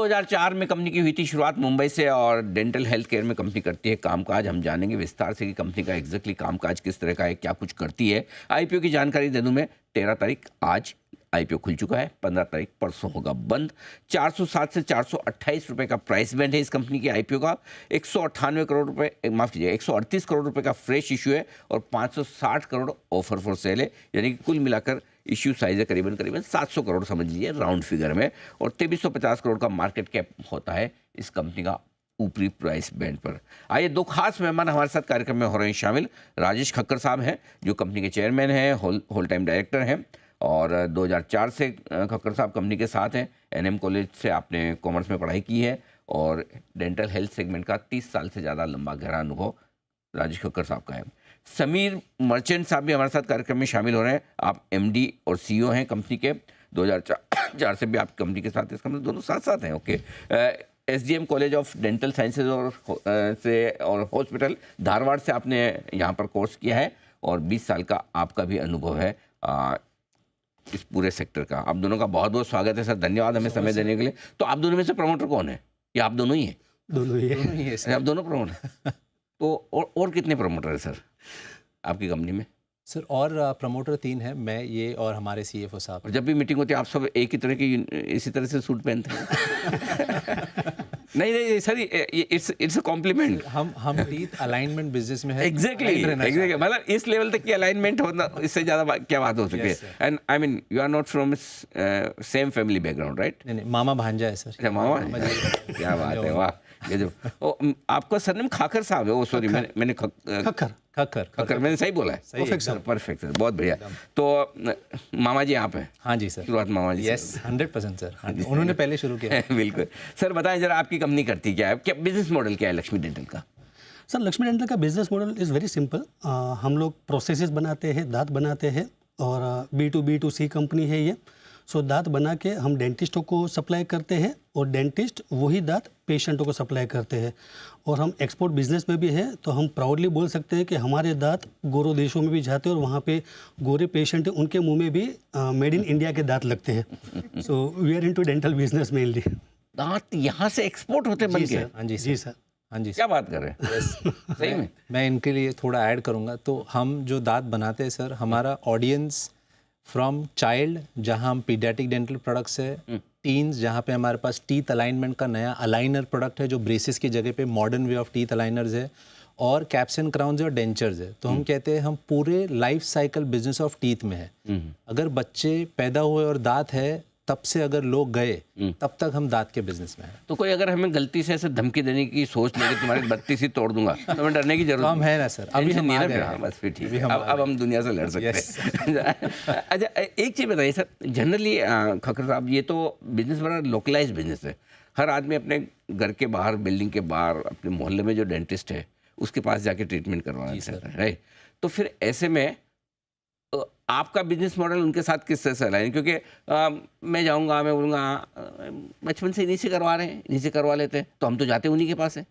2004 में कंपनी की हुई थी शुरुआत मुंबई से और डेंटल हेल्थ केयर में कंपनी करती है कामकाज। हम जानेंगे विस्तार से कि कंपनी का एग्जैक्टली कामकाज किस तरह का है, क्या कुछ करती है। आईपीओ की जानकारी दे दूं मैं, 13 तारीख आज आईपीओ खुल चुका है, 15 तारीख परसों होगा बंद। 407 से 428 रुपए का प्राइस बैंड है इस कंपनी के आईपीओ का। 198 करोड़ रुपए, माफ कीजिए 138 करोड़ रुपए का फ्रेश इशू है और 560 करोड़ ऑफर फॉर सेल है, यानी कि कुल मिलाकर इश्यू साइज है करीबन 700 करोड़ समझ लीजिए राउंड फिगर में, और 2350 करोड़ का मार्केट कैप होता है इस कंपनी का ऊपरी प्राइस बैंड पर। आइए, दो खास मेहमान हमारे साथ कार्यक्रम में हो रहे हैं शामिल। राजेश खक्कर साहब हैं जो कंपनी के चेयरमैन हैं, होल टाइम डायरेक्टर हैं और 2004 से खक्कर साहब कंपनी के साथ हैं। एनएम कॉलेज से आपने कॉमर्स में पढ़ाई की है और डेंटल हेल्थ सेगमेंट का 30 साल से ज़्यादा लंबा गहरा अनुभव राजेश खक्कर साहब का है। समीर मर्चेंट साहब भी हमारे साथ कार्यक्रम में शामिल हो रहे हैं। आप एमडी और सीईओ हैं कंपनी के। 2004 से भी आप कंपनी के साथ, इसका मतलब दोनों साथ साथ हैं। Okay. SDM college of dental sciences और हॉस्पिटल धारवाड़ से आपने यहाँ पर कोर्स किया है और 20 साल का आपका भी अनुभव है इस पूरे सेक्टर का। आप दोनों का बहुत बहुत स्वागत है सर, धन्यवाद हमें समय देने के लिए। तो आप दोनों में से प्रमोटर कौन है? या आप दोनों ही हैं? दोनों ही है। आप दोनों प्रमोटर। तो और कितने प्रमोटर हैं सर आपकी कंपनी में? सर और प्रमोटर 3 है, मैं ये और हमारे सीएफओ साहब। और जब भी मीटिंग होती है आप सब एक ही तरह की इसी तरह से सूट पहनते हैं? नहीं सर, इट्स अ कॉम्प्लीमेंट। हम टीथ अलाइनमेंट बिजनेस में है। एग्जैक्टली मतलब इस लेवल तक की अलाइनमेंट होना, इससे ज़्यादा क्या बात हो सकती है? And I mean you are not from same family background, right? नहीं, मामा भांजा है सर। अच्छा, मामा क्या बात है, वाह। ये जो आपका सरनेम खाकर साहब है, वो सॉरी मैंने खक्कर मैंने सही बोला है? परफेक्ट सर, बहुत बढ़िया। तो मामा जी आप हैं? हाँ जी सर, शुरुआत मामा जी। यस 100% सर, उन्होंने पहले शुरू किया। बिल्कुल सर, बताएं जरा आपकी कंपनी करती क्या है, क्या बिजनेस मॉडल क्या है लक्ष्मी डेंटल का? सर लक्ष्मी डेंटल का business model is very simple. हम लोग प्रोसेसेस बनाते हैं, दांत बनाते हैं और B2B2C कंपनी है ये। सो दांत बना के हम डेंटिस्टों को सप्लाई करते हैं और डेंटिस्ट वही दांत पेशेंटों को सप्लाई करते हैं। और हम एक्सपोर्ट बिजनेस में भी हैं, तो हम प्राउडली बोल सकते हैं कि हमारे दांत गोरों देशों में भी जाते हैं और वहाँ पे गोरे पेशेंट हैं उनके मुंह में भी मेड इन इंडिया के दांत लगते हैं। So we are into dental business mainly. दांत यहाँ से एक्सपोर्ट होते बन के? हाँ जी सर, हाँ जी। क्या बात कर रहे हैं? सही में मैं इनके लिए थोड़ा ऐड करूँगा। तो हम जो दांत बनाते हैं सर, हमारा ऑडियंस फ्रॉम चाइल्ड, जहां हम पीडियाट्रिक डेंटल प्रोडक्ट्स है, टीन्स जहां पे हमारे पास टीथ अलाइनमेंट का नया अलाइनर प्रोडक्ट है जो ब्रेसेस की जगह पे modern way of teeth aligners है, और कैप्स एंड क्राउन्स और डेंचर्स है। तो हम कहते हैं हम पूरे life cycle business of teeth में है। अगर बच्चे पैदा हुए और दांत है, तब से अगर लोग गए तब तक हम दांत के बिजनेस में हैं। तो कोई अगर हमें गलती से ऐसे धमकी देने की सोच ले कि तुम्हारी बत्ती ही तोड़ दूंगा, तो हमें डरने की जरूरत हम है ना सर, अभी हम आ गए। बस फिर ठीक है, अब हम दुनिया से लड़ सकते हैं। अच्छा, एक चीज़ बताइए सर, जनरली खक्कर साहब, ये तो बिजनेस बड़ा लोकलाइज बिजनेस है। हर आदमी अपने घर के बाहर, बिल्डिंग के बाहर, अपने मोहल्ले में जो डेंटिस्ट है उसके पास जाके ट्रीटमेंट करवाना चाहता है, राइट? तो फिर ऐसे में आपका बिजनेस मॉडल उनके साथ किस तरह से अलाइन? क्योंकि मैं जाऊंगा, मैं बोलूँगा बचपन से इन्हीं से करवा रहे हैं, इन्हीं से करवा लेते हैं, तो हम तो जाते उन्हीं के पास हैं।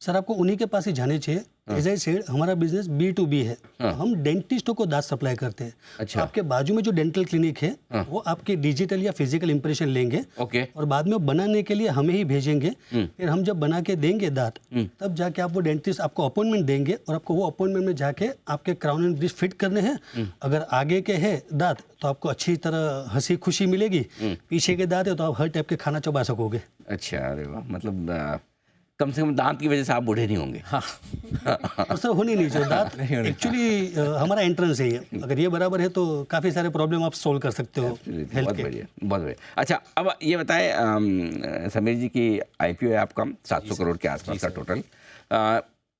सर आपको उन्हीं के पास ही जाने चाहिए। एज आई सेड, हमारा बिजनेस B2B है। हम डेंटिस्टों को दांत सप्लाई करते हैं। अच्छा। आपके बाजू में जो डेंटल क्लिनिक है वो आपके डिजिटल या फिजिकल इंप्रेशन लेंगे। ओके। और बाद में बनाने के लिए हमें ही भेजेंगे। फिर हम जब बना के देंगे दांत, तब जाके आप वो डेंटिस्ट आपको अपॉइंटमेंट देंगे और आपको वो अपॉइंटमेंट में जाके आपके क्राउन एंड ब्रिज फिट करने हैं। अगर आगे के है दांत तो आपको अच्छी तरह हंसी खुशी मिलेगी, पीछे के दांत है तो आप हर टाइप के खाना चबा सकोगे। अच्छा, अरे वाह, मतलब कम से कम दांत की वजह से आप बूढ़े नहीं होंगे। हाँ। और सर होनी नहीं चाहिए दांत, एक्चुअली हमारा एंट्रेंस है ये। अगर ये बराबर है तो काफ़ी सारे प्रॉब्लम आप सोल्व कर सकते हो हेल्थ बहुत के। बढ़िया, बहुत बढ़िया। अच्छा, अब ये बताएं समीर जी की आईपीओ है आपका 700 करोड़ के आसपास का टोटल।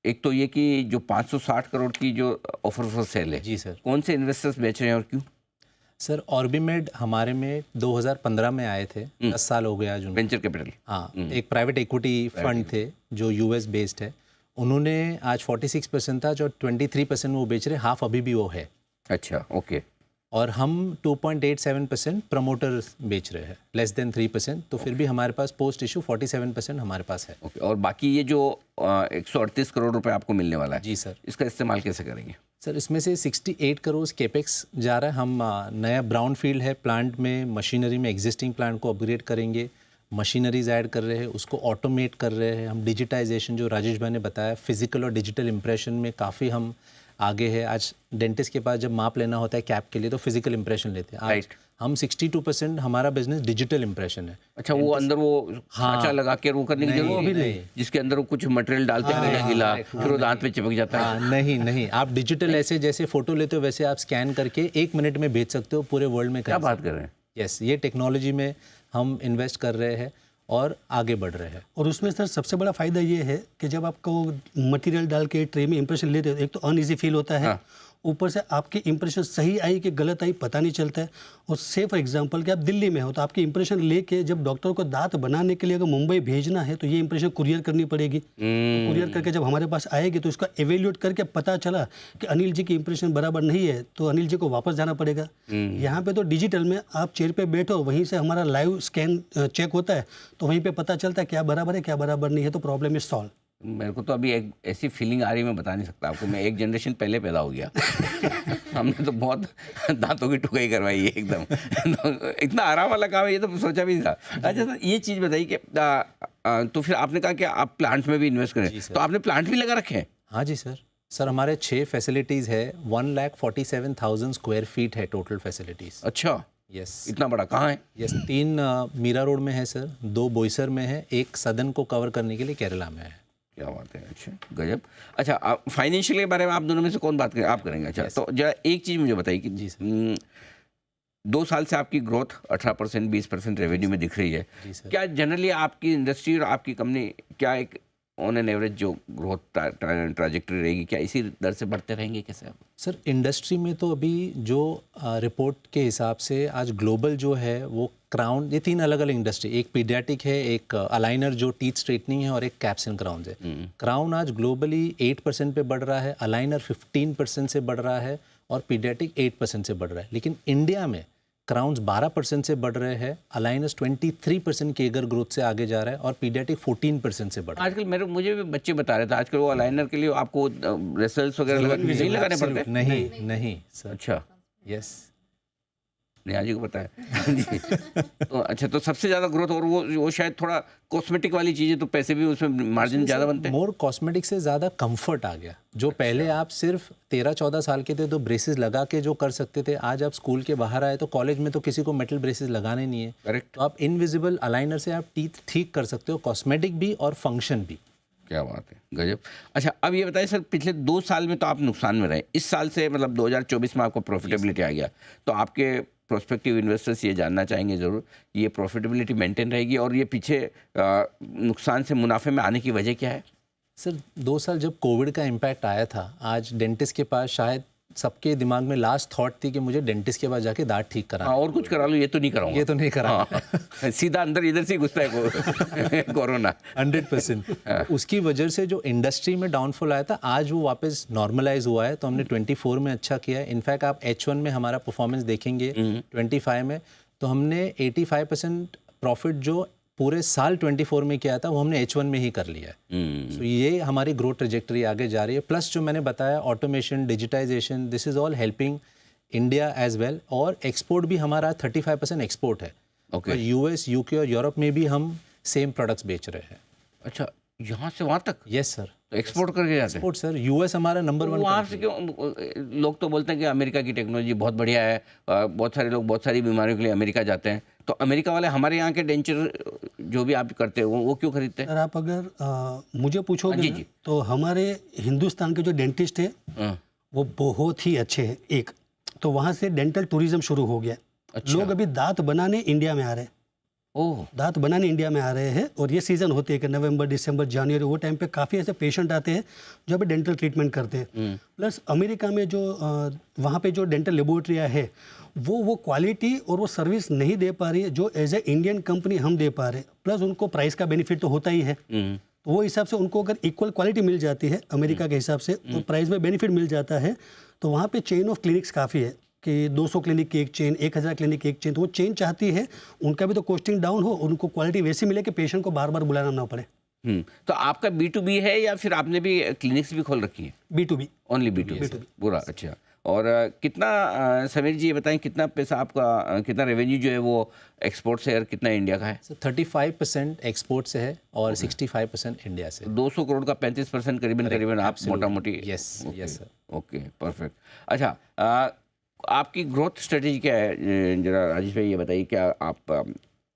एक तो ये कि जो 560 करोड़ की जो ऑफर फॉर सेल है, जी सर, कौन से इन्वेस्टर्स बेच रहे हैं और क्यों? सर ऑर्बिमेड हमारे में 2015 में आए थे, 10 साल हो गए आज उनको। Venture capital. हाँ, एक प्राइवेट इक्विटी फंड थे जो यूएस बेस्ड है। उन्होंने आज 46% था, जो 23% वो बेच रहे, हाफ अभी भी वो है। अच्छा, ओके। और हम 2.87% प्रमोटर बेच रहे हैं, लेस देन 3%। तो फिर भी हमारे पास पोस्ट इशू 47% हमारे पास है। ओके। और बाकी ये जो 138 करोड़ रुपए आपको मिलने वाला है, जी सर, इसका इस्तेमाल कैसे करेंगे? सर इसमें से 68 करोड़ केपेक्स जा रहा है। हम नया ब्राउन फील्ड है प्लांट में, मशीनरी में एग्जिस्टिंग प्लांट को अपग्रेड करेंगे, मशीनरीज ऐड कर रहे हैं, उसको ऑटोमेट कर रहे हैं हम। डिजिटाइजेशन जो राजेश भाई ने बताया, फिजिकल और डिजिटल इम्प्रेशन में काफ़ी हम आगे है। आज डेंटिस्ट के पास जब माप लेना होता है कैप के लिए तो फिजिकल इम्प्रेशन लेते हैं। आज हम 62% हमारा बिजनेस डिजिटल इम्प्रेशन है। अच्छा, वो अंदर वो खांचा लगा के वो करने की जरूरत भी नहीं, जिसके अंदर वो कुछ मटेरियल डालते हैं गीला, फिर वो दांत पे चिपक जाता है। नहीं, आप डिजिटल ऐसे जैसे फोटो लेते हो वैसे आप स्कैन करके 1 मिनट में भेज सकते हो पूरे वर्ल्ड में। क्या बात कर रहे हैं? यस, ये टेक्नोलॉजी में हम इन्वेस्ट कर रहे हैं और आगे बढ़ रहे हैं। और उसमें सर सबसे बड़ा फ़ायदा ये है कि जब आपको मटेरियल डाल के ट्रे में इंप्रेशन लेते हो, एक तो अनईजी फील होता है, ऊपर से आपकी इंप्रेशन सही आई कि गलत आई पता नहीं चलता है। और से फॉर एग्जांपल कि आप दिल्ली में हो तो आपकी इंप्रेशन लेके जब डॉक्टर को दांत बनाने के लिए अगर मुंबई भेजना है तो ये इंप्रेशन कुरियर करनी पड़ेगी। तो कुरियर करके जब हमारे पास आएगी तो इसका एवेल्यूएट करके पता चला कि अनिल जी की इंप्रेशन बराबर नहीं है तो अनिल जी को वापस जाना पड़ेगा। यहाँ पे तो डिजिटल में आप चेयर पे बैठो, वहीं से हमारा लाइव स्कैन चेक होता है तो वहीं पे पता चलता है क्या बराबर है क्या बराबर नहीं है, तो प्रॉब्लम इज सॉल्व। मेरे को तो अभी एक ऐसी फीलिंग आ रही है, मैं बता नहीं सकता आपको। मैं एक जनरेशन पहले पैदा हो गया हमने तो बहुत दांतों की टुकाई करवाई है एकदम तो इतना आराम वाला काम है ये तो सोचा भी नहीं था। अच्छा, तो ये चीज़ बताइए कि तो फिर आपने कहा कि आप प्लांट में भी इन्वेस्ट करें, तो आपने प्लांट भी लगा रखे हैं? हाँ जी सर हमारे 6 फैसिलिटीज़ है। 1,47,000 स्क्वायर फीट है टोटल फैसिलिटीज़। अच्छा, यस, इतना बड़ा कहाँ है? यस, 3 मीरा रोड में है सर, 2 बोईसर में है, 1 सदन को कवर करने के लिए केरला में है। क्या बात है, अच्छा गजब। अच्छा, फाइनेंशियल के बारे में आप दोनों में से कौन बात करें? आप करेंगे? अच्छा, तो जरा एक चीज़ मुझे बताइए कि जी सर, 2 साल से आपकी ग्रोथ 18% 20% रेवेन्यू में दिख रही है। जी सर। क्या जनरली आपकी इंडस्ट्री और आपकी कंपनी क्या एक ऑन एन एवरेज जो ग्रोथ ट्राजेक्टरी रहेगी, क्या इसी दर से बढ़ते रहेंगे कैसे आप? सर इंडस्ट्री में तो अभी जो रिपोर्ट के हिसाब से आज ग्लोबल जो है वो क्राउन, ये 3 अलग अलग इंडस्ट्री, एक पीडियाटिक है, एक अलाइनर जो टीथ स्ट्रेटनिंग है और एक कैप्स एंड क्राउन्स है। क्राउन आज ग्लोबली 8% पे बढ़ रहा है, अलाइनर 15% से बढ़ रहा है और पीडियाटिक 8% से बढ़ रहा है। लेकिन इंडिया में क्राउन्स 12% से बढ़ रहे हैं, अलाइनर्स 23% के एगर ग्रोथ से आगे जा रहा है और पीडियाटिक 14% से बढ़ रहा है। आजकल मुझे भी बच्चे बता रहे थे, आजकल वो अलाइनर के लिए आपको रेसल्स वगैरह नहीं लगाने पड़ते? नहीं सर। अच्छा, यस, नेहा जी को पता है जी। तो अच्छा, तो सबसे ज़्यादा ग्रोथ और वो शायद थोड़ा कॉस्मेटिक वाली चीज़ें, तो पैसे भी उसमें मार्जिन ज़्यादा बनते हैं। मोर कॉस्मेटिक से ज़्यादा कंफर्ट आ गया। जो पहले आप सिर्फ 13-14 साल के थे तो ब्रेसेस लगा के जो कर सकते थे, आज आप स्कूल के बाहर आए तो कॉलेज में तो किसी को मेटल ब्रेसेस लगाने नहीं है। करेक्ट। तो आप इनविजिबल अलाइनर से आप टीथ ठीक कर सकते हो, कॉस्मेटिक भी और फंक्शन भी। क्या बात है, गजब। अच्छा, अब ये बताइए सर, पिछले 2 साल में तो आप नुकसान में रहे, इस साल से मतलब 2024 में आपको प्रॉफिटेबिलिटी आ गया, तो आपके प्रोस्पेक्टिव इन्वेस्टर्स ये जानना चाहेंगे ज़रूर, ये प्रॉफिटेबिलिटी मेंटेन रहेगी और ये पीछे नुकसान से मुनाफे में आने की वजह क्या है? सर 2 साल जब कोविड का इम्पैक्ट आया था, आज डेंटिस्ट के पास शायद सबके दिमाग में लास्ट थॉट थी कि मुझे डेंटिस्ट के पास जाके दांत ठीक कराना। और कुछ करा लो, ये तो नहीं कराऊंगा, ये तो नहीं करा। सीधा अंदर इधर से घुसता है कोरोना। 100%। उसकी वजह से जो इंडस्ट्री में डाउनफॉल आया था, आज वो वापस नॉर्मलाइज हुआ है। तो हमने 24 में अच्छा किया है। इनफैक्ट आप H1 में हमारा परफॉर्मेंस देखेंगे 25 में, तो हमने 85% प्रॉफिट जो पूरे साल 24 में किया था वो हमने H1 में ही कर लिया है। तो ये हमारी ग्रोथ ट्रेजेक्टरी आगे जा रही है। प्लस जो मैंने बताया automation, digitisation, this is all helping India as well. और एक्सपोर्ट भी हमारा 35% एक्सपोर्ट है। ओके। और US, UK और यूरोप में भी हम सेम प्रोडक्ट्स बेच रहे हैं। अच्छा, यहाँ से वहाँ तक? Yes sir. तो एक्सपोर्ट करके जाते हैं? एक्सपोर्ट सर, US हमारा नंबर 1। वहाँ से क्यों? लोग तो बोलते हैं कि अमेरिका की टेक्नोलॉजी बहुत बढ़िया है, बहुत सारे लोग बहुत सारी बीमारियों के लिए अमेरिका जाते हैं, तो अमेरिका वाले हमारे यहाँ के डेंचर जो भी आप करते हो वो क्यों खरीदते हैं? सर आप अगर मुझे पूछोगे जी, ना, जी। तो हमारे हिंदुस्तान के जो डेंटिस्ट है वो बहुत ही अच्छे हैं। एक तो वहाँ से डेंटल टूरिज्म शुरू हो गया। अच्छा। लोग अभी दांत बनाने इंडिया में आ रहे हैं। ओह, दांत बनाने इंडिया में आ रहे हैं और ये सीज़न होती है कि नवंबर, दिसंबर, जनवरी, वो टाइम पे काफ़ी ऐसे पेशेंट आते हैं जो अभी डेंटल ट्रीटमेंट करते हैं। प्लस अमेरिका में जो वहाँ पे जो डेंटल लेबोरेटरिया है वो क्वालिटी और वो सर्विस नहीं दे पा रही है जो एज ए इंडियन कंपनी हम दे पा रहे हैं। प्लस उनको प्राइस का बेनिफिट तो होता ही है, तो वो हिसाब से उनको अगर इक्वल क्वालिटी मिल जाती है अमेरिका के हिसाब से और प्राइस में बेनिफिट मिल जाता है, तो वहाँ पे चेन ऑफ क्लिनिक्स काफ़ी है कि 200 क्लिनिक की एक चेन, 1000 क्लिनिक की एक चेन। तो वो चेन चाहती है उनका भी तो कॉस्टिंग डाउन हो, उनको क्वालिटी वैसी मिले कि पेशेंट को बार बार बुलाना ना पड़े। तो आपका B2B है या फिर आपने भी क्लिनिक्स भी खोल रखी है? B2B। ओनली B2B पूरा? अच्छा, और कितना समीर जी ये बताएं कितना पैसा आपका कितना रेवेन्यू जो है वो एक्सपोर्ट से और कितना इंडिया का है? सर 35% एक्सपोर्ट से है और 65% इंडिया से। 200 करोड़ का 35% करीबन आप मोटा मोटी। Yes yes sir. Okay perfect. अच्छा आपकी ग्रोथ स्ट्रेटेजी क्या है जरा राजेश भाई ये बताइए, क्या आप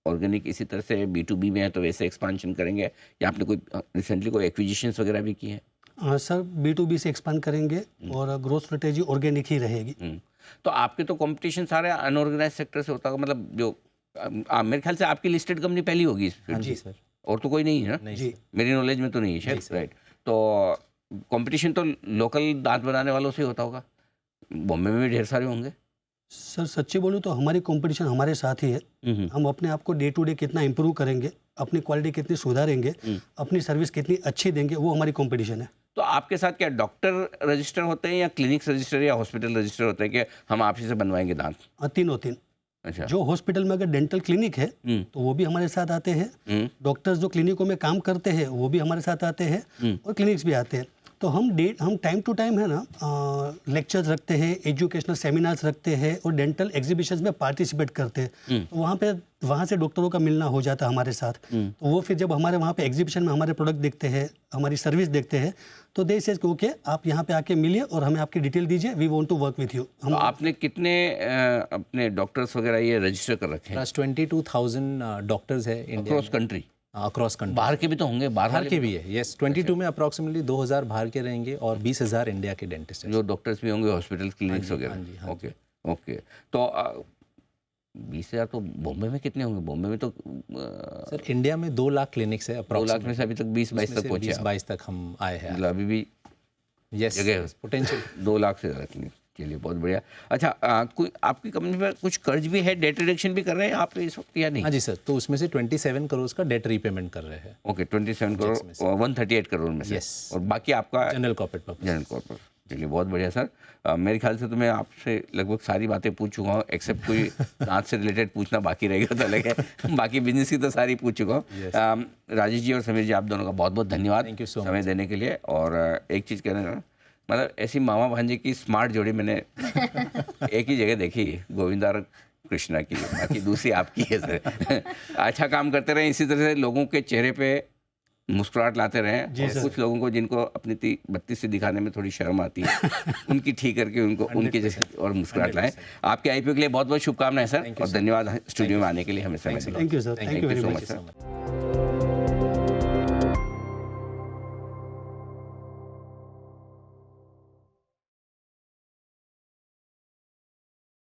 ऑर्गेनिक इसी तरह से B2B में है तो वैसे एक्सपांशन करेंगे या आपने कोई रिसेंटली कोई एक्विजिशंस वगैरह भी किए हैं? सर B2B से एक्सपांड करेंगे और ग्रोथ स्ट्रेटेजी ऑर्गेनिक ही रहेगी। तो आपके तो कंपटीशन सारे अनऑर्गेनाइज सेक्टर से होता होगा, मतलब जो मेरे ख्याल से आपकी लिस्टेड कंपनी पहली होगी इस फील्ड। जी सर। और तो कोई नहीं है ना? नहीं जी। सर। मेरी नॉलेज में तो नहीं है शायद, राइट? तो कंपटीशन तो लोकल दांत बनाने वालों से ही होता होगा, बॉम्बे में भी ढेर सारे होंगे। सर सच्ची बोलूँ तो हमारी कंपटीशन हमारे साथ ही है। हम अपने आप को डे टू डे कितना इम्प्रूव करेंगे, अपनी क्वालिटी कितनी सुधारेंगे, अपनी सर्विस कितनी अच्छी देंगे, वो हमारी कंपटीशन है। तो आपके साथ क्या डॉक्टर रजिस्टर होते हैं या क्लिनिक्स रजिस्टर या हॉस्पिटल रजिस्टर होते हैं कि हम आप ही से बनवाएंगे दांत? तीनों। अच्छा। जो हॉस्पिटल में अगर डेंटल क्लिनिक है तो वो भी हमारे साथ आते हैं। डॉक्टर्स जो क्लिनिकों में काम करते हैं वो भी हमारे साथ आते हैं और क्लिनिक्स भी आते हैं। तो हम टाइम टू टाइम है ना लेक्चर्स रखते हैं, एजुकेशनल सेमिनार्स रखते हैं और डेंटल एग्जीबिशंस में पार्टिसिपेट करते हैं। तो वहाँ से डॉक्टरों का मिलना हो जाता है हमारे साथ। तो वो फिर जब हमारे वहाँ पे एग्जीबिशन में हमारे प्रोडक्ट देखते हैं, हमारी सर्विस देखते हैं, तो दे से ओके आप यहाँ पे आके मिलिए और हमें आपकी डिटेल दीजिए, we want to work with you. तो आपने कितने अपने डॉक्टर्स वगैरह ये रजिस्टर कर रखे हैं? 22,000 डॉक्टर्स है India across country? Across country. बाहर के भी तो होंगे? बाहर के भी है, यस। 22 में अप्रॉक्सीमेटली 2,000 बाहर के रहेंगे और 20,000 इंडिया के डेंटिस्ट हैं। जो डॉक्टर्स भी होंगे, हॉस्पिटल क्लिनिक्स हाँ वगैरह? जी, हाँ ओके ओके। तो 20,000 तो बॉम्बे में कितने होंगे? बॉम्बे में तो सर इंडिया में 2 लाख क्लिनिक्स है 2 लाख में से अभी तक 20-22 तक पहुंचे? 20-22 तक हम आए हैं। मतलब अभी भी यस जगह पोटेंशियल। 2 लाख से ज़्यादा क्लिनिक। चलिए बहुत बढ़िया। अच्छा कोई आपकी कंपनी पर कुछ कर्ज भी है, डेट रिडक्शन भी कर रहे हैं आप इस वक्त या नहीं? हाँ जी सर, तो उसमें से 27 करोड़ का डेट रीपेमेंट कर रहे हैं। ओके 27 करोड़ 138 करोड़ में से। Yes. और बाकी आपका general corporate purpose. General corporate. चलिए बहुत बढ़िया सर। मेरे ख्याल से तो मैं आपसे लगभग सारी बातें पूछ चुका हूँ, एक्सेप्ट कोई दांत से रिलेटेड पूछना बाकी रहेगा तो अलग है। बाकी बिजनेस की तो सारी पूछ चुका हूँ। राजेश जी और समीर जी आप दोनों का बहुत बहुत धन्यवाद Thank you so समय देने के लिए। और एक चीज़ कहना चाहूँ, मतलब ऐसी मामा भांजे की स्मार्ट जोड़ी मैंने एक ही जगह देखी, गोविंदा और कृष्णा की, बाकी दूसरी आपकी है सर। अच्छा काम करते रहें इसी तरह से, लोगों के चेहरे पे मुस्कुराहट लाते रहें। और कुछ लोगों को जिनको अपनी बत्ती से दिखाने में थोड़ी शर्म आती है उनकी ठीक करके उनको उनके जैसे और मुस्कुराहट लाएं। आपके IPO के लिए बहुत बहुत शुभकामनाएं सर और धन्यवाद स्टूडियो में आने के लिए हमें समय दिया। Thank you sir, thank you very so much much sir.